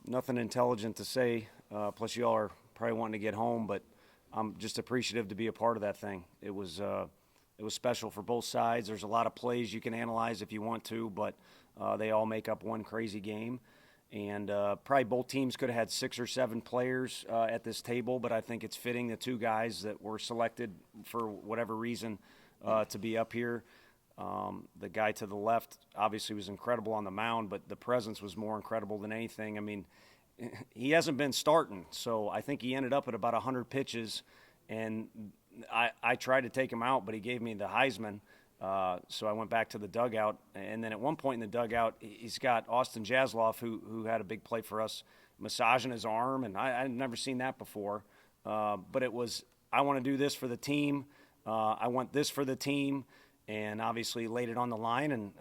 Nothing intelligent to say. Plus, y'all are probably wanting to get home, but I'm just appreciative to be a part of that thing. It was special for both sides. There's a lot of plays you can analyze if you want to, but they all make up one crazy game. And probably both teams could have had 6 or 7 players at this table, but I think it's fitting the two guys that were selected for whatever reason to be up here. The guy to the left obviously was incredible on the mound, but the presence was more incredible than anything. I mean, he hasn't been starting, so I think he ended up at about 100 pitches, and I tried to take him out, but he gave me the Heisman. So I went back to the dugout, and then at one point in the dugout, he's got Austin Jasloff, who had a big play for us, massaging his arm, and I'd never seen that before. But it was, I want to do this for the team. I want this for the team, and obviously laid it on the line and,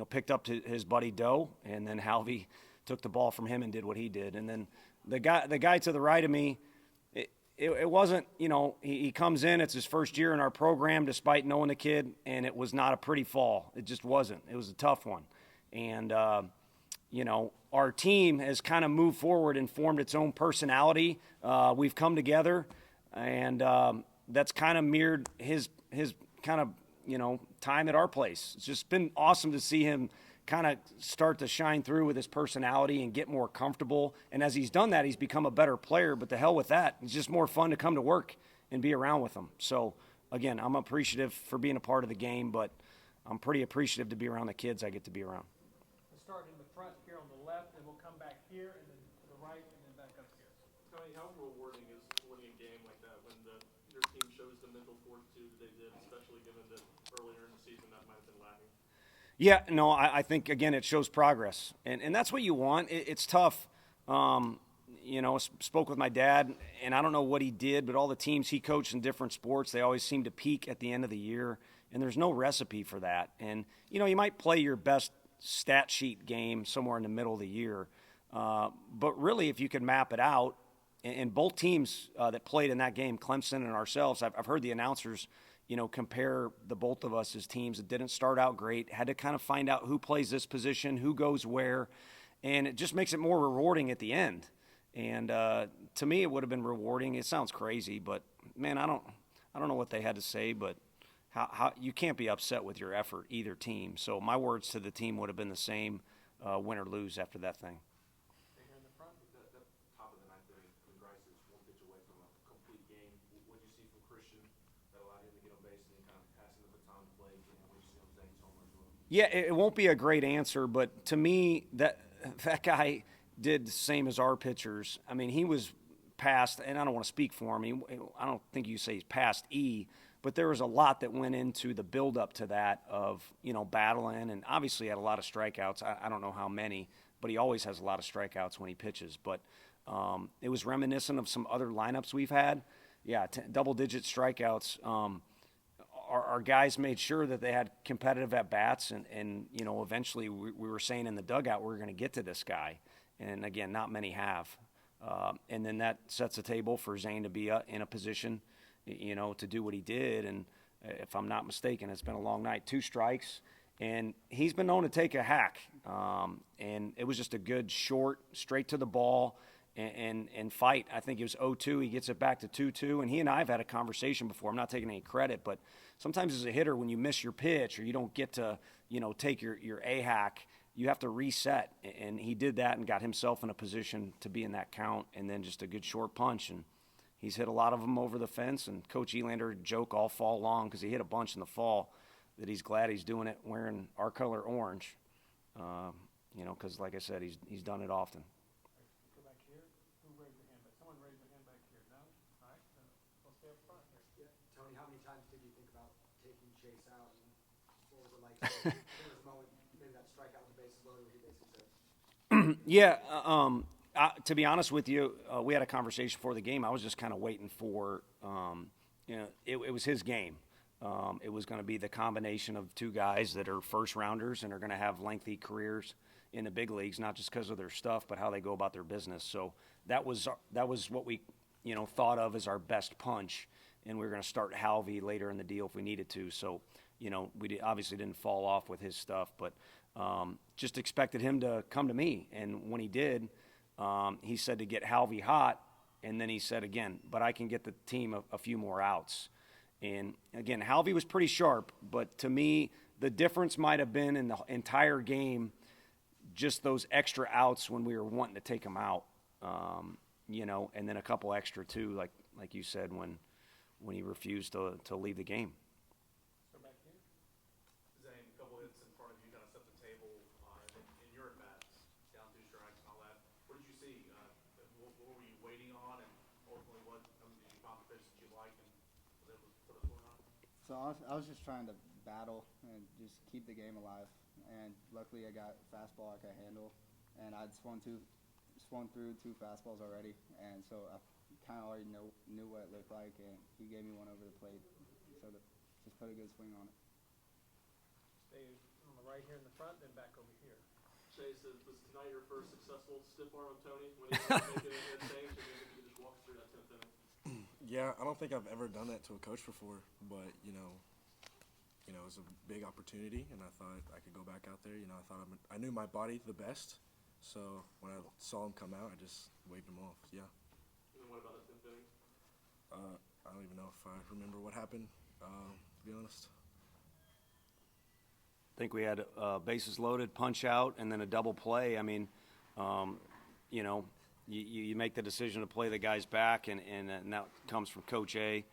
picked up to his buddy Doe, and then Halvey took the ball from him and did what he did. And then the guy to the right of me, it wasn't, he comes in, it's his first year in our program despite knowing the kid, and it was not a pretty fall. It just wasn't. It was a tough one. And, our team has kind of moved forward and formed its own personality. We've come together, and that's kind of mirrored his kind of, time at our place. It's just been awesome to see him kind of start to shine through with his personality and get more comfortable. And as he's done that, he's become a better player, but the hell with that. It's just more fun to come to work and be around with him. So, again, I'm appreciative for being a part of the game, but I'm pretty appreciative to be around the kids I get to be around. We'll start in the front here on the left, and we'll come back here, and then to the right, and then back up here. Tony, how rewarding is winning a game like that when your team shows the mental fortitude they did, especially given that earlier in the season that might have been lacking? Yeah, no, I think, again, it shows progress. And that's what you want. It's tough. Spoke with my dad, and I don't know what he did, but all the teams he coached in different sports, they always seem to peak at the end of the year, and there's no recipe for that. And, you might play your best stat sheet game somewhere in the middle of the year. But really, if you can map it out, and both teams that played in that game, Clemson and ourselves, I've heard the announcers compare the both of us as teams that didn't start out great, had to kind of find out who plays this position, who goes where, and it just makes it more rewarding at the end. And to me, it would have been rewarding. It sounds crazy, but man, I don't know what they had to say, but how you can't be upset with your effort, either team. So my words to the team would have been the same, win or lose after that thing. Here in the front, the top of the ninth inning, Grice is one pitch away from a complete game. What do you see from Christian that allowed him to get on base and then kind of passing the baton to Blake, and what do you see on Zane's home run as well? Yeah, it won't be a great answer, but to me, that guy did the same as our pitchers. I mean, he was past, and I don't want to speak for him. I don't think you say he's past E, but there was a lot that went into the build-up to that of, battling, and obviously had a lot of strikeouts. I don't know how many, but he always has a lot of strikeouts when he pitches. But it was reminiscent of some other lineups we've had. Yeah, double-digit strikeouts. Our guys made sure that they had competitive at-bats, and eventually we were saying in the dugout we're going to get to this guy. And, again, not many have. And then that sets the table for Zane to be in a position, to do what he did. And if I'm not mistaken, it's been a long night. 2 strikes. And he's been known to take a hack. And it was just a good short, straight to the ball and fight. I think it was 0-2. He gets it back to 2-2. And he and I have had a conversation before. I'm not taking any credit, but sometimes as a hitter, when you miss your pitch or you don't get to, take your A-hack, you have to reset, and he did that and got himself in a position to be in that count, and then just a good short punch. And he's hit a lot of them over the fence, and Coach Elander joke all fall long because he hit a bunch in the fall that he's glad he's doing it wearing our color orange, because like I said, he's done it often. Go back here. Who raised their hand back? Someone raised their hand back here. No? All right. Then we'll stay up front here. Yeah. Tony, how many times did you think about taking Chase out? And what was it like? There was a moment, maybe that strikeout with the bases loaded, where he basically said, Yeah, to be honest with you, we had a conversation before the game. I was just kind of waiting for, it was his game. It was going to be the combination of 2 guys that are first-rounders and are going to have lengthy careers in the big leagues, not just because of their stuff, but how they go about their business. So that was what we, thought of as our best punch, and we were going to start Halvey later in the deal if we needed to. So, we obviously didn't fall off with his stuff, but Just expected him to come to me. And when he did, he said to get Halvey hot. And then he said again, but I can get the team a few more outs. And again, Halvey was pretty sharp, but to me, the difference might have been in the entire game, just those extra outs when we were wanting to take him out, and then a couple extra too, like you said, when he refused to leave the game. So back here. Zane, a couple hits in front of you kind of set the table in your at-bats, down 2 strikes and all that. What did you see? What were you waiting on, and ultimately did you find the pitch that you liked and was able to put a score on? So I was just trying to battle and just keep the game alive. And luckily I got a fastball I could handle. And I'd swung through 2 fastballs already. And so I kind of already knew what it looked like. And he gave me one over the plate. So just put a good swing on it. Stay on the right here in the front, then back over here. Chase, was tonight your first successful stiff arm on Tony when he was making a change? And maybe you could just walk through that 10th inning. Yeah, I don't think I've ever done that to a coach before, but it was a big opportunity, and I thought I could go back out there. I knew my body the best, so when I saw him come out, I just waved him off. Yeah. And then what about that 10th inning? I don't even know if I remember what happened, to be honest. I think we had bases loaded, punch out, and then a double play. I mean, you make the decision to play the guys back, and that comes from Coach A.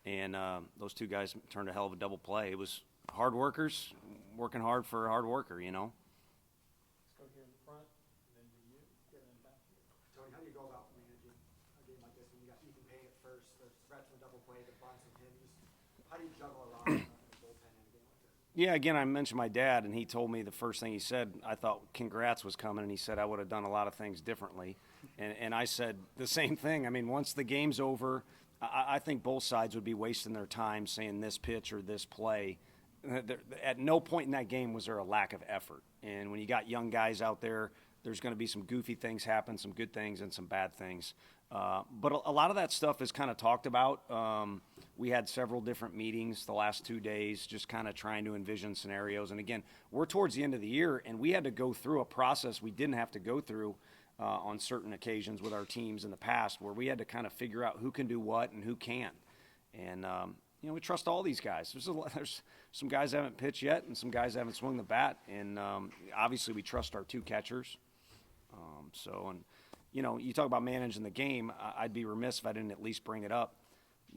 And those 2 guys turned a hell of a double play. It was hard workers working hard for a hard worker, Let's go here in the front, and then do you, and then back here. Tony, how do you go about managing a game like this when you got Ethan Payne at first, the threat from a double play, the bunts from him? How do you juggle a lot in the bullpen in a game like this? Yeah, again, I mentioned my dad, and he told me the first thing he said, I thought congrats was coming, and he said I would have done a lot of things differently. And I said the same thing. I mean, once the game's over, I think both sides would be wasting their time saying this pitch or this play. At no point in that game was there a lack of effort. And when you got young guys out there, there's going to be some goofy things happen, some good things and some bad things. But a lot of that stuff is kind of talked about. We had several different meetings the last 2 days, just kind of trying to envision scenarios. And again, we're towards the end of the year, and we had to go through a process we didn't have to go through on certain occasions with our teams in the past, where we had to kind of figure out who can do what and who can't. And we trust all these guys. There's some guys that haven't pitched yet, and some guys that haven't swung the bat. And obviously, we trust our 2 catchers. You talk about managing the game. I'd be remiss if I didn't at least bring it up.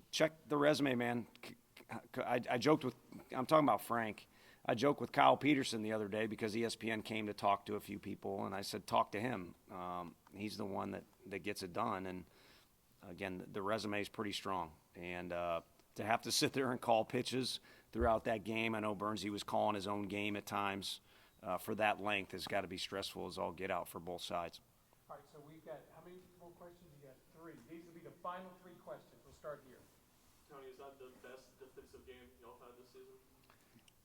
Check the resume, man. I joked with. I'm talking about Frank. I joked with Kyle Peterson the other day because ESPN came to talk to a few people, and I said, talk to him. He's the one that gets it done. And, again, the resume is pretty strong. And to have to sit there and call pitches throughout that game, I know Burnsy was calling his own game at times, for that length has got to be stressful as all get out for both sides. All right, so we've got, how many more questions? You got 3. These will be the final 3 questions. We'll start here. Tony, is that the best defensive game y'all have had this season?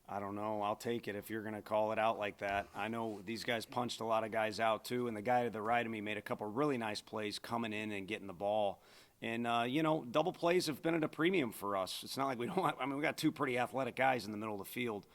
I don't know. I'll take it if you're going to call it out like that. I know these guys punched a lot of guys out too, and the guy to the right of me made a couple really nice plays coming in and getting the ball. And, double plays have been at a premium for us. It's not like we don't – we got 2 pretty athletic guys in the middle of the field.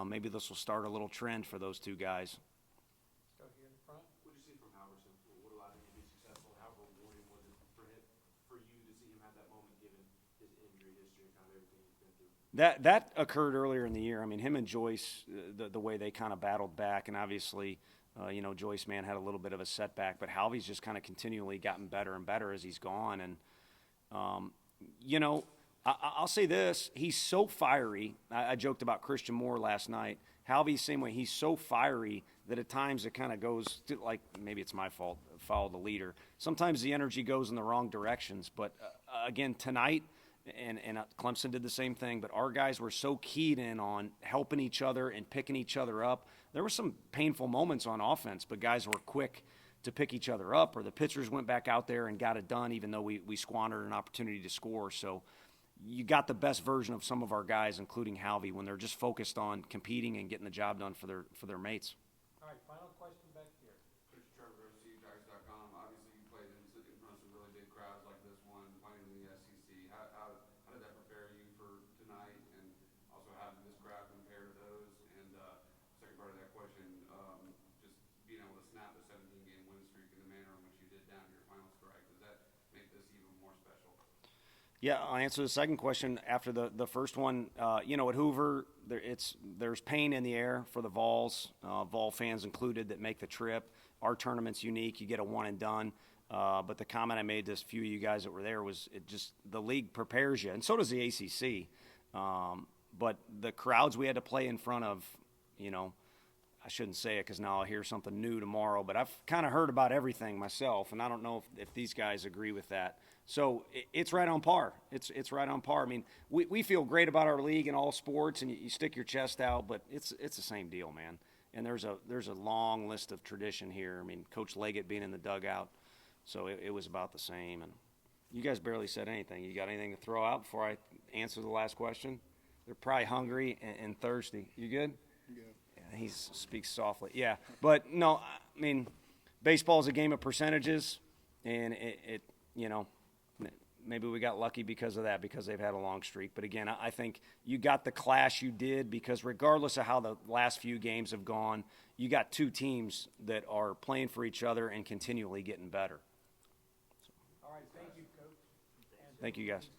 Maybe this will start a little trend for those 2 guys. Let's go here in the front. What did you see from Halverson? What allowed him to be successful? How rewarding was it for you to see him have that moment given his injury history and kind of everything he's been through? That occurred earlier in the year. I mean, him and Joyce, the way they kind of battled back, and obviously, Joyce, man, had a little bit of a setback, but Halvey's just kind of continually gotten better and better as he's gone. And, I'll say this. He's so fiery. I joked about Christian Moore last night. Halvey, same way. He's so fiery that at times it kind of goes to, like, maybe it's my fault, follow the leader. Sometimes the energy goes in the wrong directions. But, again, tonight – and Clemson did the same thing, but our guys were so keyed in on helping each other and picking each other up. There were some painful moments on offense, but guys were quick to pick each other up, or the pitchers went back out there and got it done even though we squandered an opportunity to score. So you got the best version of some of our guys, including Halvey, when they're just focused on competing and getting the job done for their mates. All right, final question back here. Coach Trevor, OCGuys.com. Obviously, you played in front of some really big crowds like this one, playing in the SEC. How did that prepare you for tonight? And also, how did this crowd compare to those? And second part of that question, Yeah, I'll answer the second question after the first one. You know, at Hoover, there's pain in the air for the Vols, Vol fans included, that make the trip. Our tournament's unique. You get a one and done. But the comment I made to a few of you guys that were there was the league prepares you, and so does the ACC. But the crowds we had to play in front of, you know, I shouldn't say it because now I'll hear something new tomorrow, but I've kind of heard about everything myself, and I don't know if these guys agree with that. So it's right on par. It's right on par. I mean, we feel great about our league in all sports, and you stick your chest out, but it's the same deal, man. And there's a long list of tradition here. I mean, Coach Leggett being in the dugout, so it was about the same. And you guys barely said anything. You got anything to throw out before I answer the last question? They're probably hungry and thirsty. You good? Good. Yeah, he speaks softly. Yeah, but no, I mean, baseball is a game of percentages, and it you know, maybe we got lucky because of that, because they've had a long streak. But again, I think you got the class you did because regardless of how the last few games have gone, you got two teams that are playing for each other and continually getting better. All right, thank you, Coach. Thank you, guys.